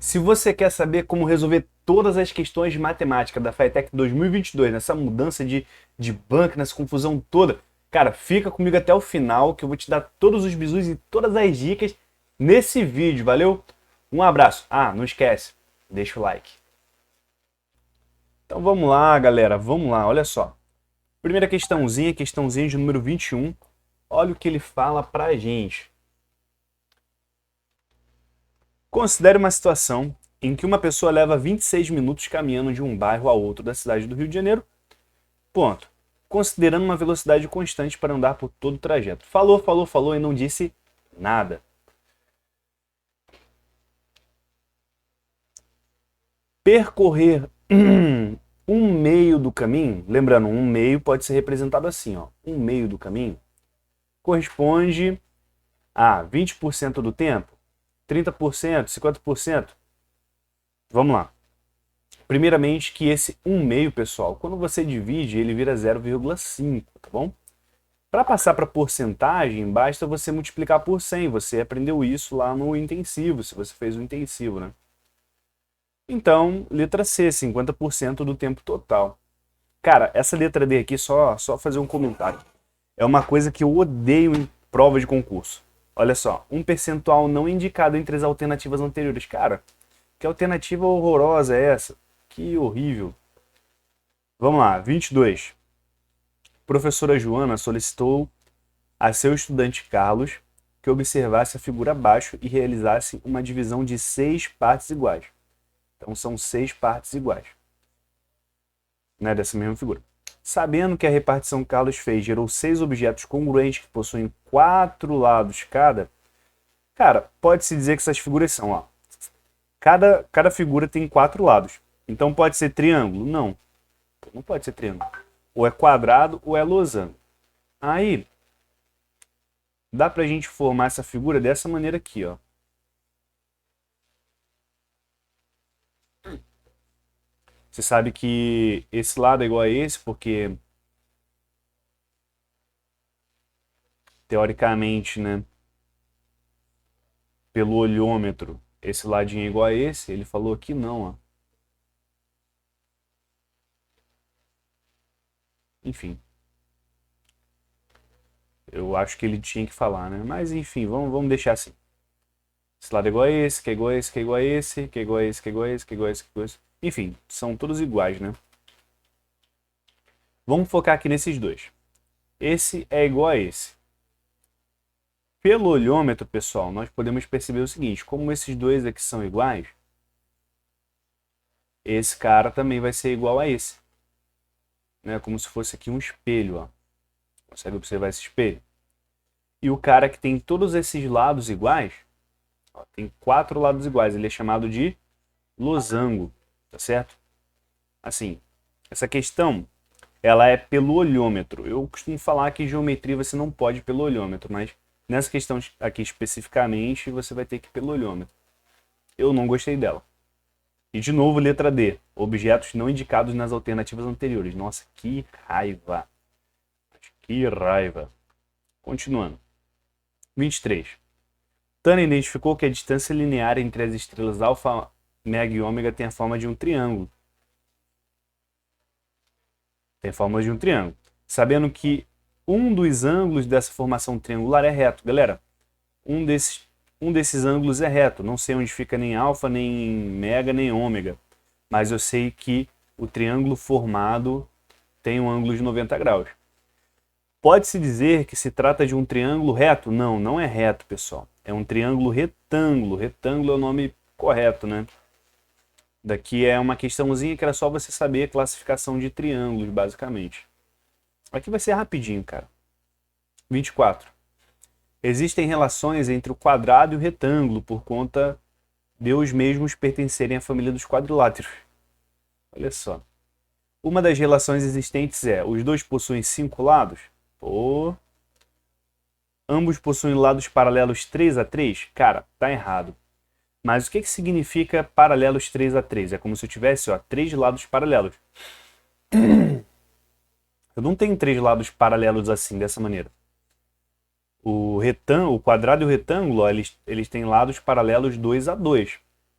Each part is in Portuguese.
Se você quer saber como resolver todas as questões de matemática da FATEC 2022, nessa mudança de banco, nessa confusão toda, cara, fica comigo até o final que eu vou te dar todos os bizus e todas as dicas nesse vídeo, valeu? Um abraço. Ah, não esquece, deixa o like. Então vamos lá, galera, vamos lá, olha só. Primeira questãozinha de número 21. Olha o que ele fala pra gente. Considere uma situação em que uma pessoa leva 26 minutos caminhando de um bairro a outro da cidade do Rio de Janeiro, ponto. Considerando uma velocidade constante para andar por todo o trajeto. Falou e não disse nada. Percorrer um meio do caminho, lembrando, um meio pode ser representado assim, ó, um meio do caminho, corresponde a 20% do tempo, 30%, 50%. Vamos lá. Primeiramente que esse 1 meio, pessoal, quando você divide, ele vira 0,5, tá bom? Para passar para porcentagem, basta você multiplicar por 100. Você aprendeu isso lá no intensivo, se você fez o intensivo, né? Então, letra C, 50% do tempo total. Cara, essa letra D aqui, só fazer um comentário. É uma coisa que eu odeio em prova de concurso. Olha só, um percentual não indicado entre as alternativas anteriores. Cara, que alternativa horrorosa é essa? Que horrível. Vamos lá, 22. Professora Joana solicitou a seu estudante Carlos que observasse a figura abaixo e realizasse uma divisão de 6 partes iguais. Então são 6 partes iguais, né, dessa mesma figura. Sabendo que a repartição que Carlos fez gerou 6 objetos congruentes que possuem 4 lados cada, cara, pode-se dizer que essas figuras são, ó, cada figura tem 4 lados. Então pode ser triângulo? Não pode ser triângulo. Ou é quadrado ou é losango. Aí, dá pra gente formar essa figura dessa maneira aqui, ó. Você sabe que esse lado é igual a esse, porque teoricamente, né, pelo olhômetro, esse ladinho é igual a esse. Ele falou aqui não, ó. Enfim. Eu acho que ele tinha que falar, né? Mas enfim, vamos deixar assim. Esse lado é igual a esse, que é igual a esse, que é igual a esse, que é igual a esse, que é igual a esse, que é igual a esse, que é igual a esse. Enfim, são todos iguais, né? Vamos focar aqui nesses dois. Esse é igual a esse. Pelo olhômetro, pessoal, nós podemos perceber o seguinte: como esses dois aqui são iguais, esse cara também vai ser igual a esse. Né? Como se fosse aqui um espelho, ó. Consegue observar esse espelho? E o cara que tem todos esses lados iguais, ó, tem 4 lados iguais, ele é chamado de losango, tá certo? Assim, essa questão, ela é pelo olhômetro. Eu costumo falar que geometria você não pode pelo olhômetro, mas nessa questão aqui especificamente, você vai ter que ir pelo olhômetro. Eu não gostei dela. E de novo, letra D. Objetos não indicados nas alternativas anteriores. Nossa, que raiva. Que raiva. Continuando. 23. Tanner identificou que a distância linear entre as estrelas alfa, mega e ômega tem a forma de um triângulo. Tem a forma de um triângulo. Sabendo que um dos ângulos dessa formação triangular é reto. Galera, um desses ângulos é reto. Não sei onde fica nem alfa, nem mega, nem ômega. Mas eu sei que o triângulo formado tem um ângulo de 90 graus. Pode-se dizer que se trata de um triângulo reto? Não, não é reto, pessoal. É um triângulo retângulo. Retângulo é o nome correto, né? Daqui é uma questãozinha que era só você saber a classificação de triângulos, basicamente. Aqui vai ser rapidinho, cara. 24. Existem relações entre o quadrado e o retângulo por conta de os mesmos pertencerem à família dos quadriláteros. Olha só. Uma das relações existentes é: os dois possuem 5 lados? Pô. Ambos possuem lados paralelos 3 a 3? Cara, tá errado. Mas o que significa paralelos 3 a 3? É como se eu tivesse, ó, 3 lados paralelos. Eu não tenho 3 lados paralelos assim, dessa maneira. O quadrado e o retângulo, ó, eles têm lados paralelos 2 a 2.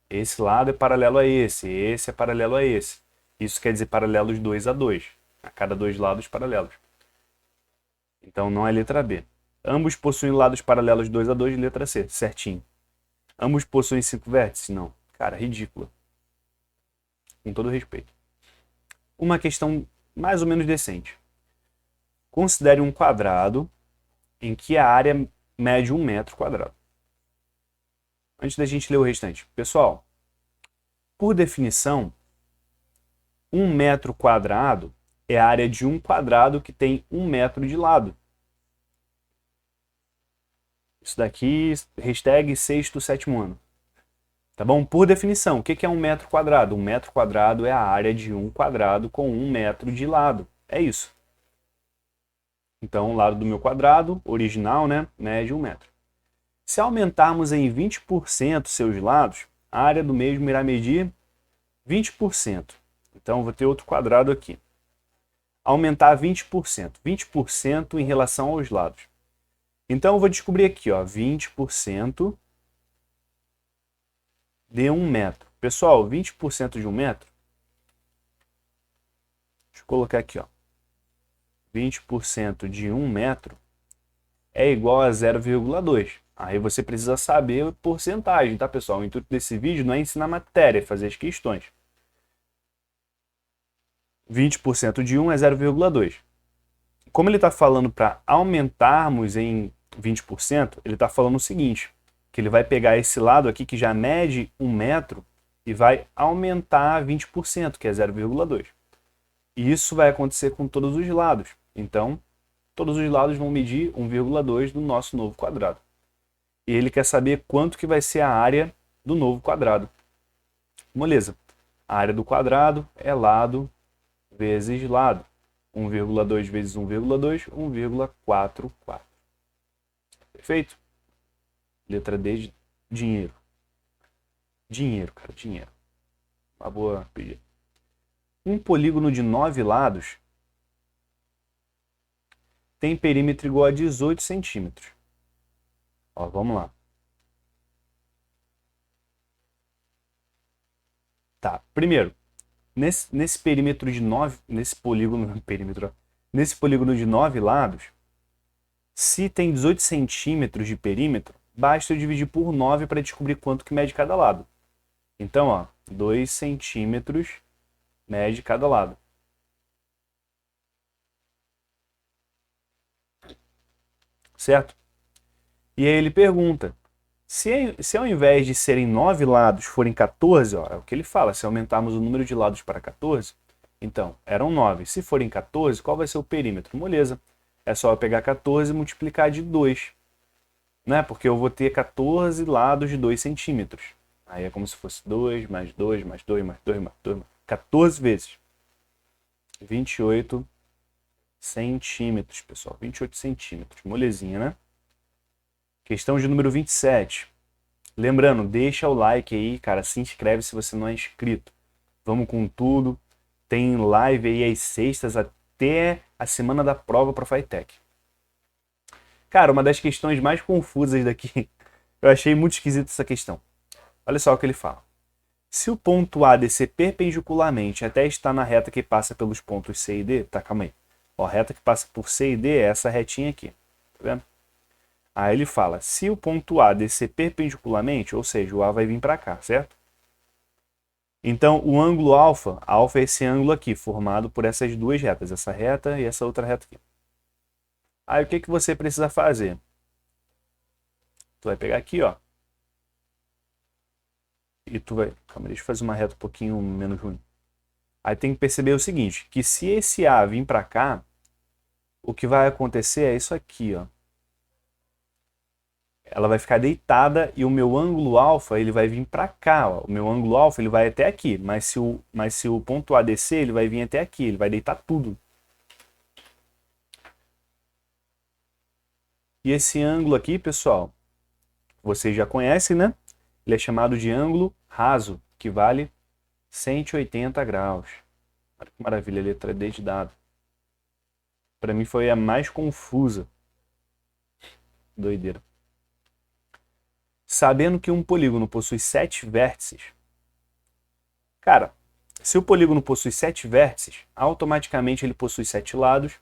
Esse lado é paralelo a esse é paralelo a esse. Isso quer dizer paralelos 2 a 2, a cada dois lados paralelos. Então não é letra B. Ambos possuem lados paralelos 2 a 2, letra C, certinho. Ambos possuem 5 vértices? Não. Cara, ridícula. Com todo respeito. Uma questão mais ou menos decente. Considere um quadrado em que a área mede 1 metro quadrado. Antes da gente ler o restante. Pessoal, por definição, 1 metro quadrado é a área de um quadrado que tem 1 metro de lado. Isso daqui, hashtag sexto, sétimo ano. Tá bom? Por definição, o que é 1 metro quadrado? 1 metro quadrado é a área de um quadrado com 1 metro de lado. É isso. Então, o lado do meu quadrado, original, né, mede 1 metro. Se aumentarmos em 20% seus lados, a área do mesmo irá medir 20%. Então, vou ter outro quadrado aqui. Aumentar 20%. 20% em relação aos lados. Então, eu vou descobrir aqui, ó, 20% de 1 metro. Pessoal, 20% de 1 metro. Deixa eu colocar aqui, ó. 20% de 1 metro é igual a 0,2. Aí você precisa saber a porcentagem, tá, pessoal? O intuito desse vídeo não é ensinar matéria, é fazer as questões. 20% de 1 é 0,2. Como ele está falando para aumentarmos em 20%, ele está falando o seguinte, que ele vai pegar esse lado aqui que já mede 1 metro e vai aumentar 20%, que é 0,2. E isso vai acontecer com todos os lados. Então, todos os lados vão medir 1,2 do nosso novo quadrado. E ele quer saber quanto que vai ser a área do novo quadrado. Beleza. A área do quadrado é lado vezes lado. 1,2 vezes 1,2, 1,44. Perfeito? Letra D de dinheiro. Dinheiro, cara, dinheiro. Uma boa pedida. Um polígono de 9 lados tem perímetro igual a 18 centímetros. Ó, vamos lá. Tá, primeiro, nesse perímetro de 9, nesse polígono de 9 lados, se tem 18 centímetros de perímetro, basta eu dividir por 9 para descobrir quanto que mede cada lado. Então, ó, 2 centímetros mede cada lado. Certo? E aí ele pergunta, se ao invés de serem 9 lados forem 14, ó, é o que ele fala, se aumentarmos o número de lados para 14, então, eram 9. Se forem 14, qual vai ser o perímetro? Moleza. É só eu pegar 14 e multiplicar de 2. Né? Porque eu vou ter 14 lados de 2 centímetros. Aí é como se fosse 2, mais 2, mais 2, mais 2, mais 2, mais 14 vezes. 28 centímetros, pessoal. 28 centímetros. Molezinha, né? Questão de número 27. Lembrando, deixa o like aí, cara. Se inscreve se você não é inscrito. Vamos com tudo. Tem live aí às sextas até a semana da prova para Fitech. Cara, uma das questões mais confusas daqui. Eu achei muito esquisita essa questão. Olha só o que ele fala. Se o ponto A descer perpendicularmente até estar na reta que passa pelos pontos C e D... Tá, calma aí. Ó, a reta que passa por C e D é essa retinha aqui. Tá vendo? Aí ele fala, se o ponto A descer perpendicularmente, ou seja, o A vai vir para cá, certo? Então, o ângulo alfa é esse ângulo aqui, formado por essas duas retas, essa reta e essa outra reta aqui. Aí, o que você precisa fazer? Tu vai pegar aqui, ó. E tu vai... Calma, deixa eu fazer uma reta um pouquinho menos ruim. Aí tem que perceber o seguinte, que se esse A vir para cá, o que vai acontecer é isso aqui, ó. Ela vai ficar deitada e o meu ângulo alfa ele vai vir para cá. Ó. O meu ângulo alfa ele vai até aqui, mas se o ponto A descer, ele vai vir até aqui, ele vai deitar tudo. E esse ângulo aqui, pessoal, vocês já conhecem, né? Ele é chamado de ângulo raso, que vale 180 graus. Olha que maravilha, a letra D de dado. Para mim foi a mais confusa. Doideira. Sabendo que um polígono possui 7 vértices, Cara, se o polígono possui 7 vértices, automaticamente ele possui 7 lados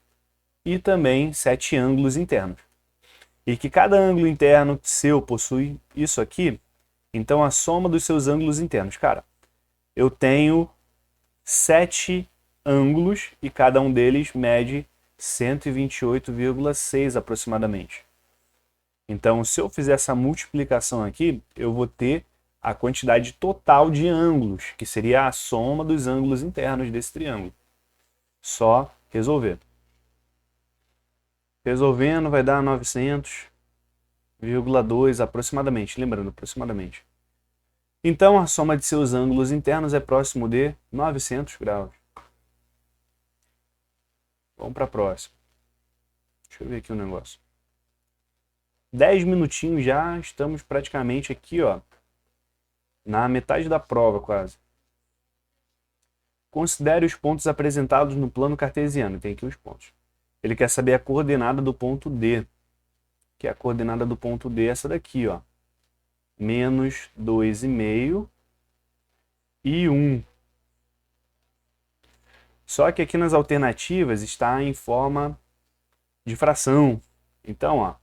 e também 7 ângulos internos. E que cada ângulo interno seu possui isso aqui, então a soma dos seus ângulos internos. Cara, eu tenho 7 ângulos e cada um deles mede 128,6 aproximadamente. Então, se eu fizer essa multiplicação aqui, eu vou ter a quantidade total de ângulos, que seria a soma dos ângulos internos desse triângulo. Só resolver. Resolvendo vai dar 900,2 aproximadamente, lembrando, aproximadamente. Então, a soma de seus ângulos internos é próximo de 900 graus. Vamos para a próxima. Deixa eu ver aqui um negócio. 10 minutinhos já, estamos praticamente aqui, ó, na metade da prova quase. Considere os pontos apresentados no plano cartesiano. Tem aqui os pontos. Ele quer saber a coordenada do ponto D. Que é a coordenada do ponto D, essa daqui, ó. Menos 2,5 e 1. Só que aqui nas alternativas está em forma de fração. Então, ó,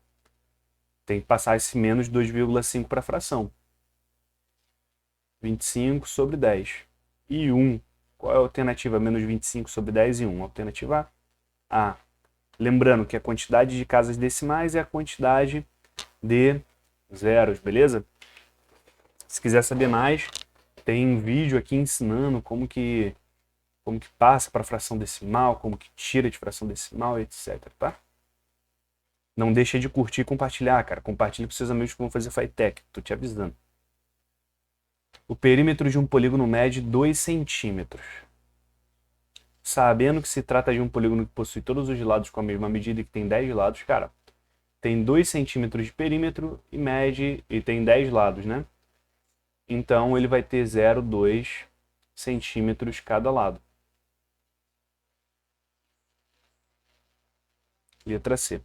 tem que passar esse menos 2,5 para a fração. 25 sobre 10. E 1. Qual é a alternativa? Menos 25 sobre 10 e 1. Alternativa A. Lembrando que a quantidade de casas decimais é a quantidade de zeros, beleza? Se quiser saber mais, tem vídeo aqui ensinando como que passa para fração decimal, como que tira de fração decimal, etc, tá? Não deixa de curtir e compartilhar, cara. Compartilha com seus amigos que vão fazer Fitech. Tô te avisando. O perímetro de um polígono mede 2 centímetros. Sabendo que se trata de um polígono que possui todos os lados com a mesma medida e que tem 10 lados, cara, tem 2 centímetros de perímetro e tem 10 lados, né? Então ele vai ter 0,2 centímetros cada lado. Letra C.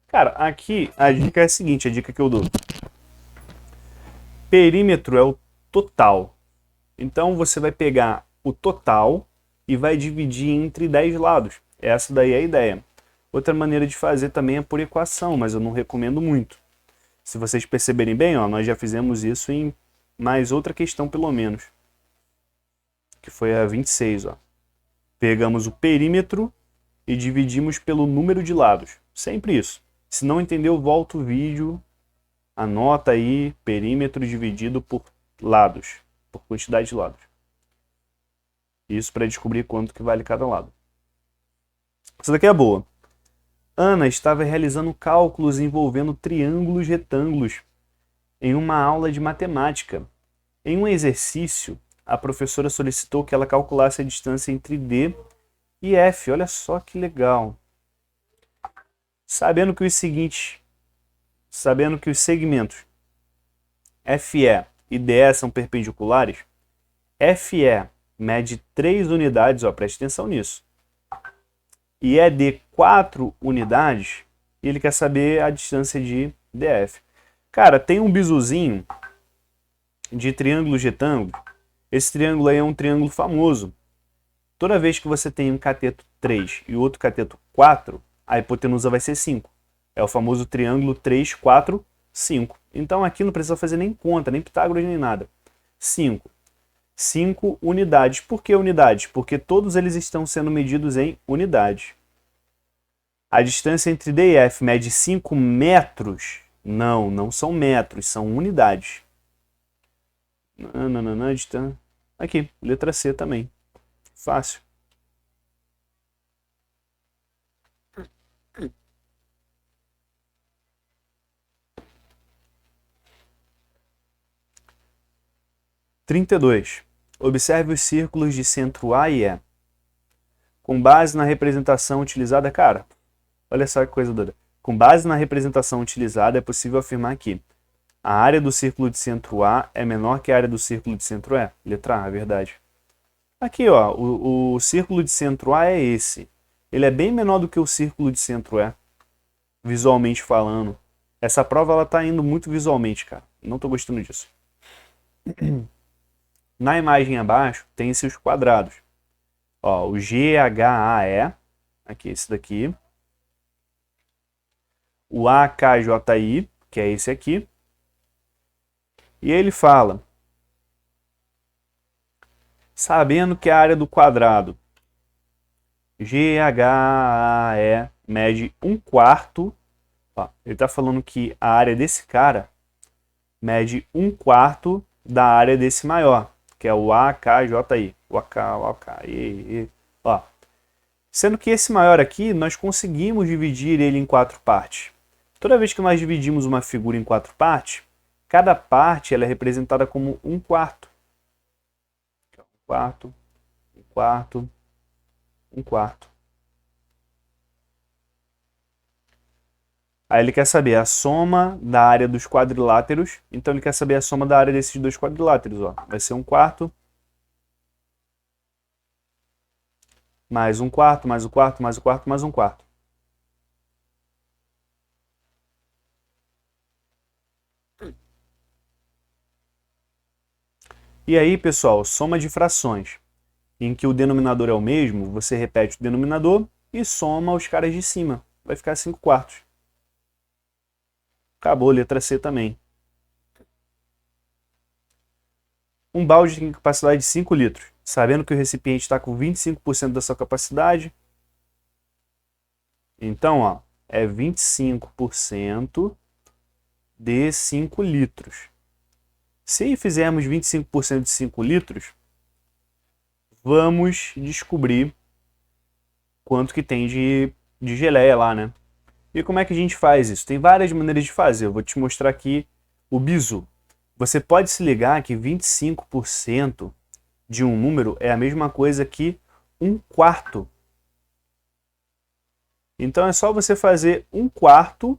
Cara, aqui a dica é a seguinte, a dica que eu dou. Perímetro é o total. Então você vai pegar o total e vai dividir entre 10 lados. Essa daí é a ideia. Outra maneira de fazer também é por equação, mas eu não recomendo muito. Se vocês perceberem bem, ó, nós já fizemos isso em mais outra questão pelo menos, que foi a 26. Ó. Pegamos o perímetro e dividimos pelo número de lados. Sempre isso. Se não entendeu, volta o vídeo, anota aí perímetro dividido por lados, por quantidade de lados. Isso para descobrir quanto que vale cada lado. Essa daqui é boa. Ana estava realizando cálculos envolvendo triângulos retângulos em uma aula de matemática. Em um exercício, a professora solicitou que ela calculasse a distância entre D e F. Olha só que legal. Sabendo que os segmentos FE e DE são perpendiculares, FE mede 3 unidades, ó, preste atenção nisso, e é de 4 unidades, e ele quer saber a distância de DF. Cara, tem um bisuzinho de triângulos retângulos. Esse triângulo aí é um triângulo famoso. Toda vez que você tem um cateto 3 e outro cateto 4, a hipotenusa vai ser 5. É o famoso triângulo 3, 4, 5. Então aqui não precisa fazer nem conta, nem Pitágoras, nem nada. 5. 5 unidades. Por que unidades? Porque todos eles estão sendo medidos em unidades. A distância entre D e F mede 5 metros? Não, não são metros, são unidades. Aqui, letra C também. Fácil. Observe os círculos de centro A e E. Com base na representação utilizada, cara, olha só que coisa doida. Com base na representação utilizada, é possível afirmar que a área do círculo de centro A é menor que a área do círculo de centro E. Letra A, é verdade. Aqui, ó, o círculo de centro A é esse. Ele é bem menor do que o círculo de centro E, visualmente falando. Essa prova ela tá indo muito visualmente, cara. Não tô gostando disso. Na imagem abaixo tem seus quadrados. Ó, o GHAE, aqui esse daqui. O AKJI, que é esse aqui. E ele fala, sabendo que a área do quadrado GHAE mede 1/4, ó, ele está falando que a área desse cara mede 1/4 da área desse maior, que é o AKJI. O AKI. Ó, sendo que esse maior aqui, nós conseguimos dividir ele em 4 partes. Toda vez que nós dividimos uma figura em 4 partes, cada parte ela é representada como 1/4. 1/4, 1/4, 1/4. Aí ele quer saber a soma da área dos quadriláteros. Então ele quer saber a soma da área desses dois quadriláteros. Ó. Vai ser 1/4, mais 1/4, mais 1/4, mais 1/4, mais 1/4. E aí, pessoal, soma de frações, em que o denominador é o mesmo, você repete o denominador e soma os caras de cima. Vai ficar 5/4. Acabou, letra C também. Um balde tem capacidade de 5 litros. Sabendo que o recipiente está com 25% da sua capacidade, então, ó, é 25% de 5 litros. Se fizermos 25% de 5 litros, vamos descobrir quanto que tem de geleia lá, né? E como é que a gente faz isso? Tem várias maneiras de fazer. Eu vou te mostrar aqui o bizu. Você pode se ligar que 25% de um número é a mesma coisa que 1/4. Então é só você fazer 1/4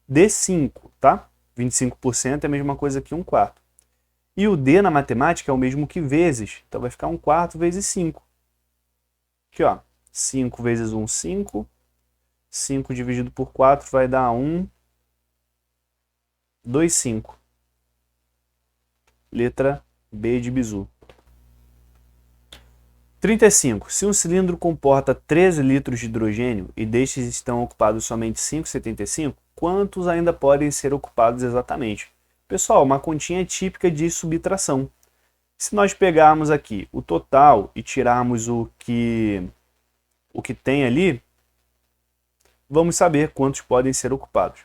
de 5, tá? 25% é a mesma coisa que 1/4. E o D na matemática é o mesmo que vezes. Então vai ficar 1/4 vezes 5. Aqui, ó. 5 vezes 1, 5. 5 dividido por 4 vai dar 1, 2, 5. Letra B de bizu. 35. Se um cilindro comporta 13 litros de hidrogênio e destes estão ocupados somente 5,75, quantos ainda podem ser ocupados exatamente? Pessoal, uma continha típica de subtração. Se nós pegarmos aqui o total e tirarmos o que tem ali, vamos saber quantos podem ser ocupados.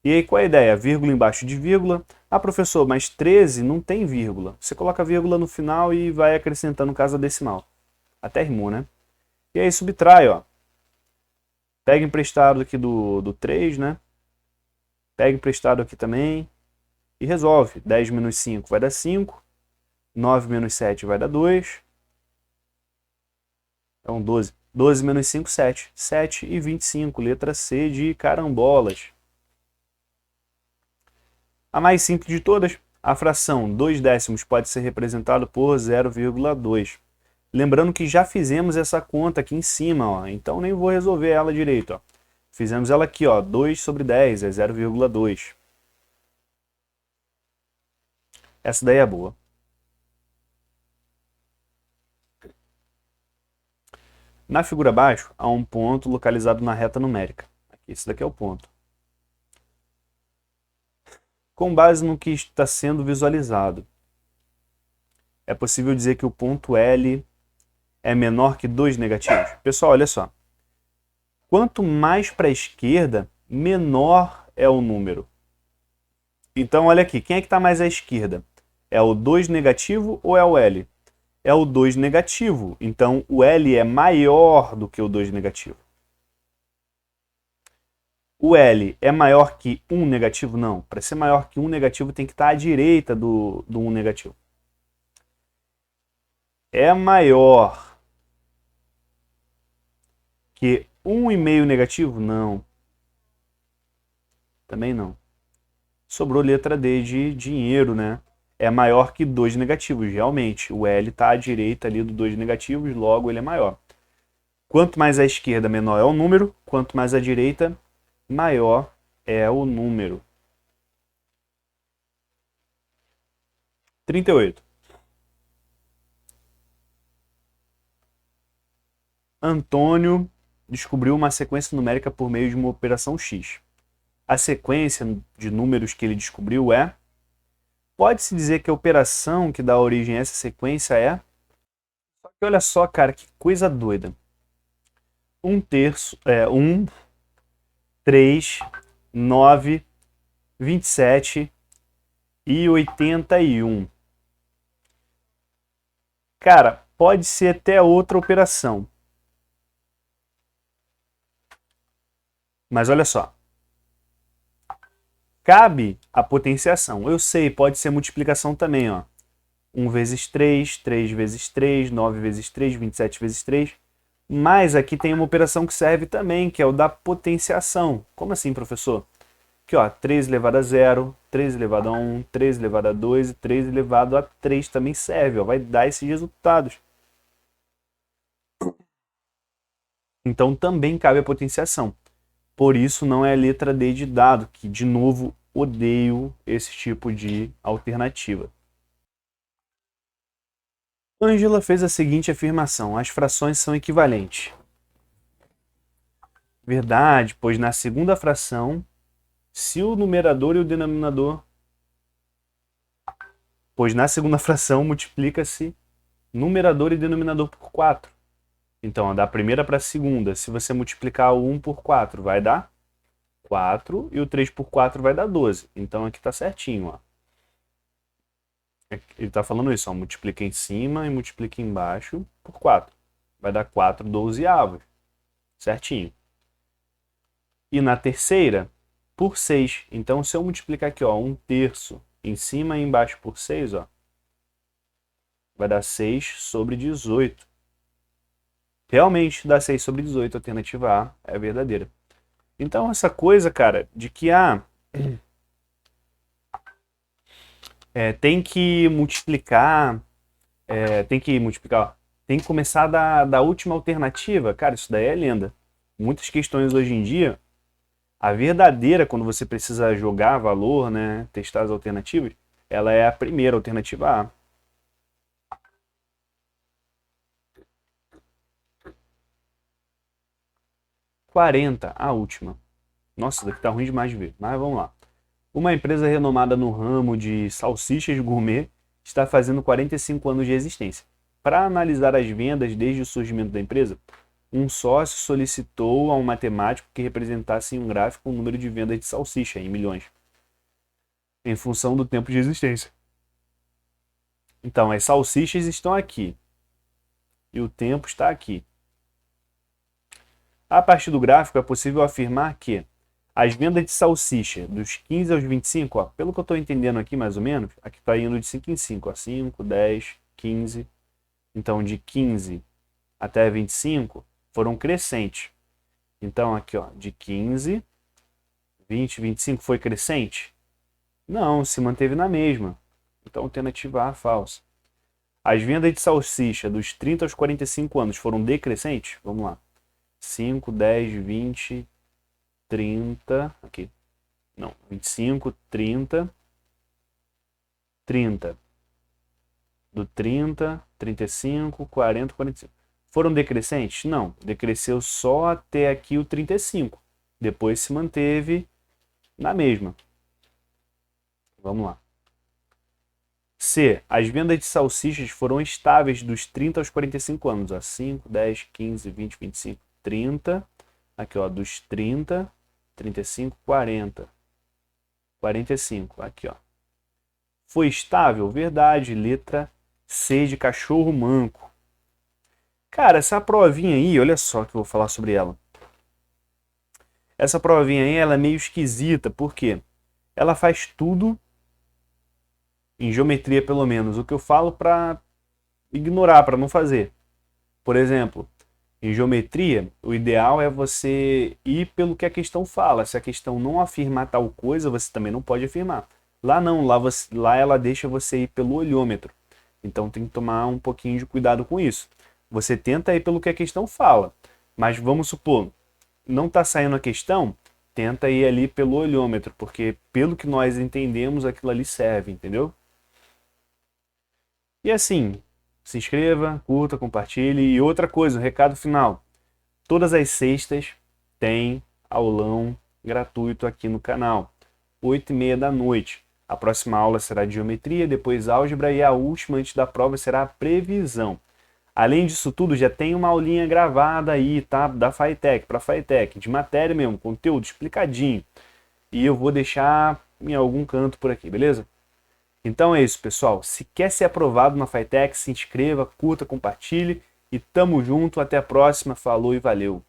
E aí qual é a ideia? Vírgula embaixo de vírgula. Ah, professor, mas 13 não tem vírgula. Você coloca vírgula no final e vai acrescentando casa decimal. Até rimou, né? E aí subtrai, ó. Pega emprestado aqui do 3, né? Pega emprestado aqui também. E resolve. 10 menos 5 vai dar 5. 9 menos 7 vai dar 2. Então 12. 12 menos 5, 7. 7 e 25. Letra C de carambolas. A mais simples de todas, a fração 2 décimos pode ser representado por 0,2. Lembrando que já fizemos essa conta aqui em cima, ó, então nem vou resolver ela direito. Ó. Fizemos ela aqui, ó, 2 sobre 10 é 0,2. Essa daí é boa. Na figura abaixo, há um ponto localizado na reta numérica. Aqui, esse daqui é o ponto. Com base no que está sendo visualizado, é possível dizer que o ponto L é menor que 2 negativos? Pessoal, olha só. Quanto mais para a esquerda, menor é o número. Então, olha aqui. Quem é que está mais à esquerda? É o 2 negativo ou é o L? É o 2 negativo. Então, o L é maior do que o 2 negativo. O L é maior que 1 negativo? Não. Para ser maior que 1 negativo, tem que estar à direita do 1 negativo. É maior que 1,5 negativo? Não. Também não. Sobrou letra D de dinheiro, né? É maior que 2 negativos, realmente. O L está à direita ali do 2 negativos, logo ele é maior. Quanto mais à esquerda, menor é o número. Quanto mais à direita, maior é o número. 38. Antônio descobriu uma sequência numérica por meio de uma operação X. A sequência de números que ele descobriu é... Pode-se dizer que a operação que dá origem a essa sequência é... Só que olha só, cara, que coisa doida. 1, 3, 9, 27 e 81. Cara, pode ser até outra operação. Mas olha só. Cabe a potenciação. Eu sei, pode ser multiplicação também, ó. 1 vezes 3, 3 vezes 3, 9 vezes 3, 27 vezes 3. Mas aqui tem uma operação que serve também, que é o da potenciação. Como assim, professor? Aqui, ó, 3 elevado a 0, 3 elevado a 1, 3 elevado a 2 e 3 elevado a 3 também serve, ó, vai dar esses resultados. Então também cabe a potenciação. Por isso não é a letra D de dado, que de novo odeio esse tipo de alternativa. Ângela fez a seguinte afirmação: as frações são equivalentes. Verdade, pois na segunda fração, se o numerador e o denominador... Pois na segunda fração multiplica-se numerador e denominador por 4. Então, da primeira para a segunda, se você multiplicar o 1 por 4, vai dar 4, e o 3 por 4 vai dar 12. Então, aqui está certinho, ó. Ele está falando isso, ó, multiplica em cima e multiplica embaixo por 4. Vai dar 4 dozeavos. Certinho. E na terceira, por 6. Então, se eu multiplicar aqui, ó, 1/3 em cima e embaixo por 6, ó, vai dar 6 sobre 18. Realmente dá 6 sobre 18, a alternativa A é verdadeira. Então, essa coisa, cara, de que tem que multiplicar, tem que começar da última alternativa, cara, isso daí é lenda. Muitas questões hoje em dia, a verdadeira, quando você precisa jogar valor, né, testar as alternativas, ela é a primeira alternativa A. (40), a última. Nossa, isso daqui tá ruim demais de ver, mas vamos lá. Uma empresa renomada no ramo de salsichas gourmet está fazendo 45 anos de existência. Para analisar as vendas desde o surgimento da empresa, um sócio solicitou a um matemático que representasse em um gráfico o número de vendas de salsicha em milhões, em função do tempo de existência. Então, as salsichas estão aqui e o tempo está aqui. A partir do gráfico é possível afirmar que as vendas de salsicha dos 15 aos 25, ó, pelo que eu estou entendendo aqui mais ou menos, aqui está indo de 5 em 5, ó, 5, 10, 15. Então, de 15 até 25 foram crescentes. Então, aqui, ó, de 15, 20, 25 foi crescente? Não, se manteve na mesma. Então, alternativa A, falsa. As vendas de salsicha dos 30 aos 45 anos foram decrescentes? Vamos lá. 5, 10, 20, 30, aqui. Não, 25, 30, 30. Do 30, 35, 40, 45. Foram decrescentes? Não, decresceu só até aqui o 35. Depois se manteve na mesma. Vamos lá. C. As vendas de salsichas foram estáveis dos 30 aos 45 anos. Ó, 5, 10, 15, 20, 25, 30. Aqui, ó, dos 30, 35, 40. 45. Aqui, ó. Foi estável? Verdade. Letra C de cachorro manco. Cara, essa provinha aí, olha só que eu vou falar sobre ela. Essa provinha aí, ela é meio esquisita, porque ela faz tudo, em geometria pelo menos, o que eu falo para ignorar, para não fazer. Por exemplo, em geometria, o ideal é você ir pelo que a questão fala. Se a questão não afirmar tal coisa, você também não pode afirmar. Lá não, lá ela deixa você ir pelo olhômetro. Então tem que tomar um pouquinho de cuidado com isso. Você tenta ir pelo que a questão fala, mas vamos supor, não está saindo a questão, tenta ir ali pelo olhômetro, porque pelo que nós entendemos, aquilo ali serve, entendeu? E assim, se inscreva, curta, compartilhe. E outra coisa, um recado final. todas as sextas tem aulão gratuito aqui no canal, 8h30 da noite. A próxima aula será de geometria, depois álgebra e a última antes da prova será a previsão. Além disso tudo, já tem uma aulinha gravada aí, tá? Da FATEC, para FATEC, de matéria mesmo, conteúdo explicadinho. E eu vou deixar em algum canto por aqui, beleza? Então é isso, pessoal. Se quer ser aprovado na FATEC, se inscreva, curta, compartilhe e tamo junto. Até a próxima. Falou e valeu!